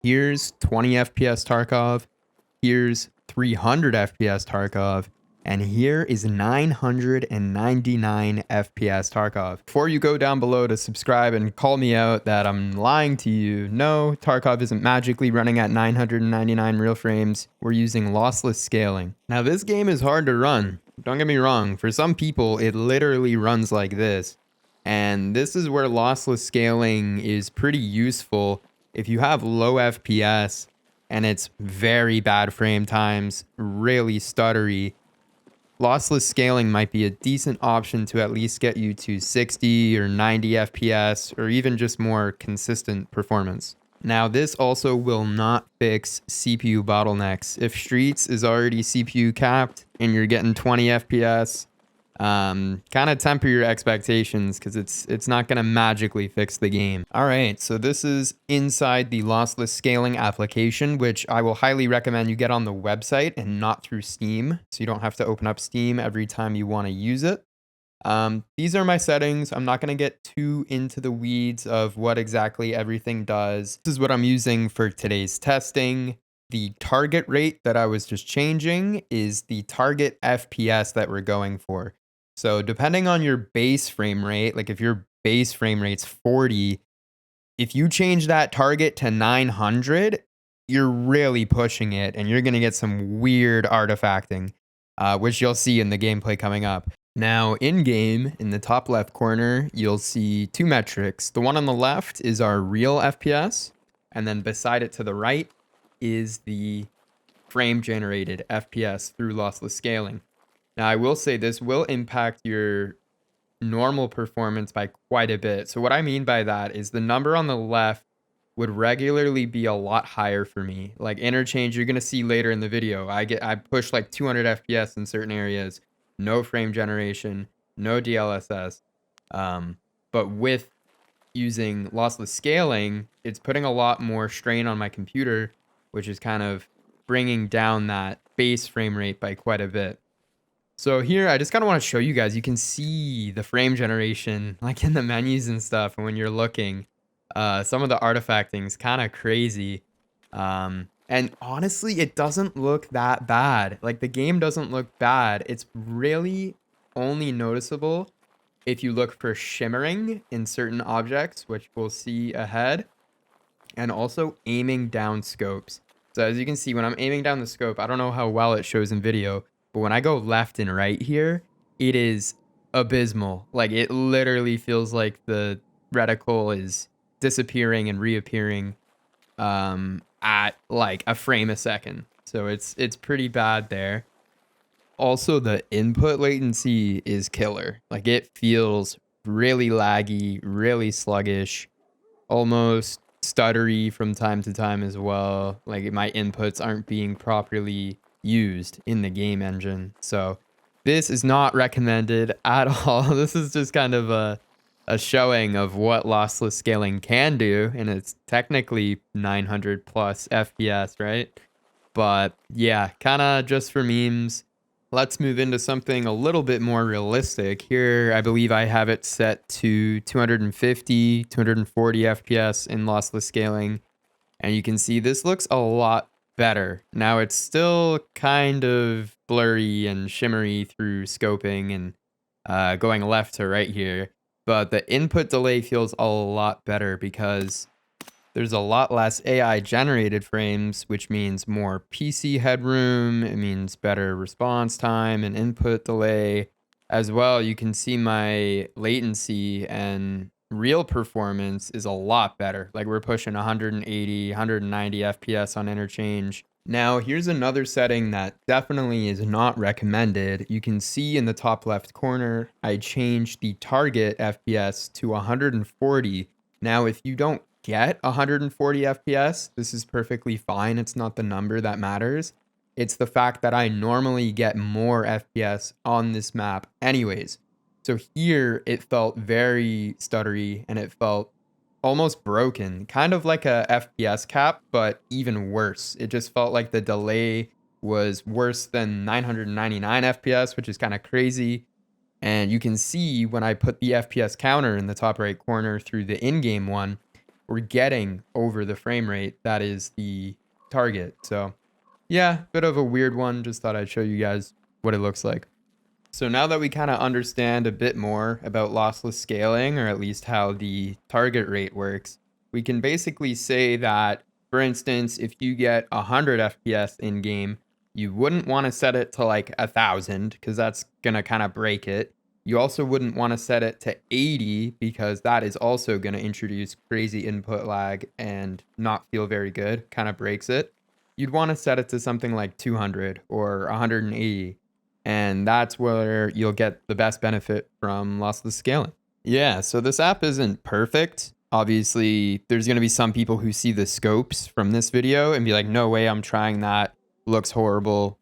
Here's 20 FPS Tarkov. Here's 300 FPS Tarkov. And here is 999 FPS Tarkov. Before you go down below to subscribe and call me out that I'm lying to you, no, Tarkov isn't magically running at 999 real frames. We're using lossless scaling. Now this game is hard to run. Don't get me wrong. For some people, it literally runs like this. And this is where lossless scaling is pretty useful if you have low FPS and it's very bad frame times, really stuttery. Lossless scaling might be a decent option to at least get you to 60 or 90 FPS or even just more consistent performance. Now, this also will not fix CPU bottlenecks. If Streets is already CPU capped and you're getting 20 FPS, kind of temper your expectations because it's not going to magically fix the game. All right, so this is inside the lossless scaling application, which I will highly recommend you get on the website and not through Steam, so you don't have to open up Steam every time you want to use it. These are my settings. I'm not going to get too into the weeds of what exactly everything does. This is what I'm using for today's testing. The target rate that I was just changing is the target FPS that we're going for. So depending on your base frame rate, like if your base frame rate's 40, if you change that target to 900, you're really pushing it and you're going to get some weird artifacting, which you'll see in the gameplay coming up. Now, in-game, in the top left corner, you'll see two metrics. The one on the left is our real FPS, and then beside it to the right is the frame-generated FPS through lossless scaling. Now, I will say this will impact your normal performance by quite a bit. So what I mean by that is the number on the left would regularly be a lot higher for me. Like interchange, you're going to see later in the video. I push like 200 FPS in certain areas, no frame generation, no DLSS. But with using lossless scaling, it's putting a lot more strain on my computer, which is kind of bringing down that base frame rate by quite a bit. So here, I just kind of want to show you guys, you can see the frame generation like in the menus and stuff. And when you're looking, some of the artifacting is kind of crazy. And honestly, it doesn't look that bad. Like the game doesn't look bad. It's really only noticeable if you look for shimmering in certain objects, which we'll see ahead, and also aiming down scopes. So as you can see, when I'm aiming down the scope, I don't know how well it shows in video, but when I go left and right here, it is abysmal. Like it literally feels like the reticle is disappearing and reappearing at like a frame a second. So it's pretty bad there. Also, the input latency is killer. Like it feels really laggy, really sluggish, almost stuttery from time to time as well. Like my inputs aren't being properly used in the game engine. So this is not recommended at all. This is just kind of a showing of what lossless scaling can do, and it's technically 900 plus FPS, right? But yeah, kind of just for memes. Let's move into something a little bit more realistic. Here, I believe I have it set to 250, 240 FPS in lossless scaling. And you can see this looks a lot better. Now it's still kind of blurry and shimmery through scoping and going left to right here. But the input delay feels a lot better because there's a lot less AI generated frames, which means more PC headroom. It means better response time and input delay. As well, you can see my latency and real performance is a lot better. Like we're pushing 180, 190 FPS on interchange. Now, here's another setting that definitely is not recommended. You can see in the top left corner, I changed the target FPS to 140. Now, if you don't get 140 FPS, this is perfectly fine. It's not the number that matters. It's the fact that I normally get more FPS on this map anyways. So here it felt very stuttery and it felt almost broken, kind of like a FPS cap, but even worse. It just felt like the delay was worse than 999 FPS, which is kind of crazy. And you can see when I put the FPS counter in the top right corner through the in-game one, we're getting over the frame rate that is the target. So yeah, bit of a weird one. Just thought I'd show you guys what it looks like. So now that we kind of understand a bit more about lossless scaling, or at least how the target rate works, we can basically say that, for instance, if you get 100 FPS in game, you wouldn't want to set it to like 1,000 because that's going to kind of break it. You also wouldn't want to set it to 80 because that is also going to introduce crazy input lag and not feel very good, kind of breaks it. You'd want to set it to something like 200 or 180. And that's where you'll get the best benefit from lossless scaling. Yeah, so this app isn't perfect. Obviously, there's going to be some people who see the scopes from this video and be like, no way, I'm trying that. Looks horrible.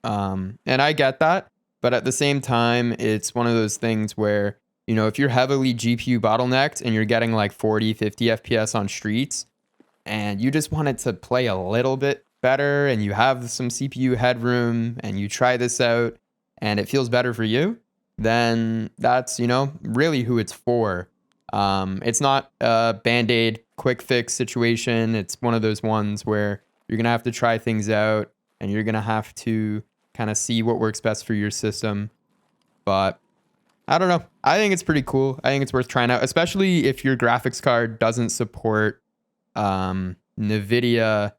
And I get that. But at the same time, it's one of those things where, you know, if you're heavily GPU bottlenecked and you're getting like 40, 50 FPS on streets, and you just want it to play a little bit better, and you have some CPU headroom, and you try this out, and it feels better for you, then that's, you know, really who it's for. It's not a Band-Aid quick fix situation. It's one of those ones where you're going to have to try things out and you're going to have to kind of see what works best for your system. But I don't know. I think it's pretty cool. I think it's worth trying out, especially if your graphics card doesn't support Nvidia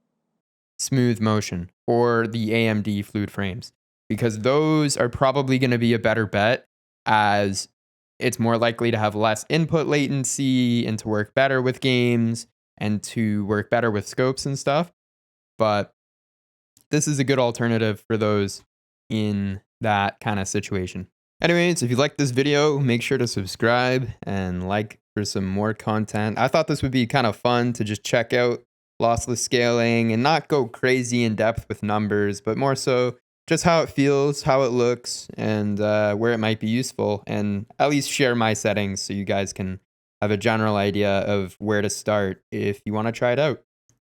smooth motion or the AMD fluid frames, because those are probably going to be a better bet, as it's more likely to have less input latency and to work better with games and to work better with scopes and stuff. But this is a good alternative for those in that kind of situation. Anyways, if you like this video, make sure to subscribe and like for some more content. I thought this would be kind of fun to just check out lossless scaling and not go crazy in depth with numbers, but more so just how it feels, how it looks, and where it might be useful, and at least share my settings so you guys can have a general idea of where to start if you want to try it out.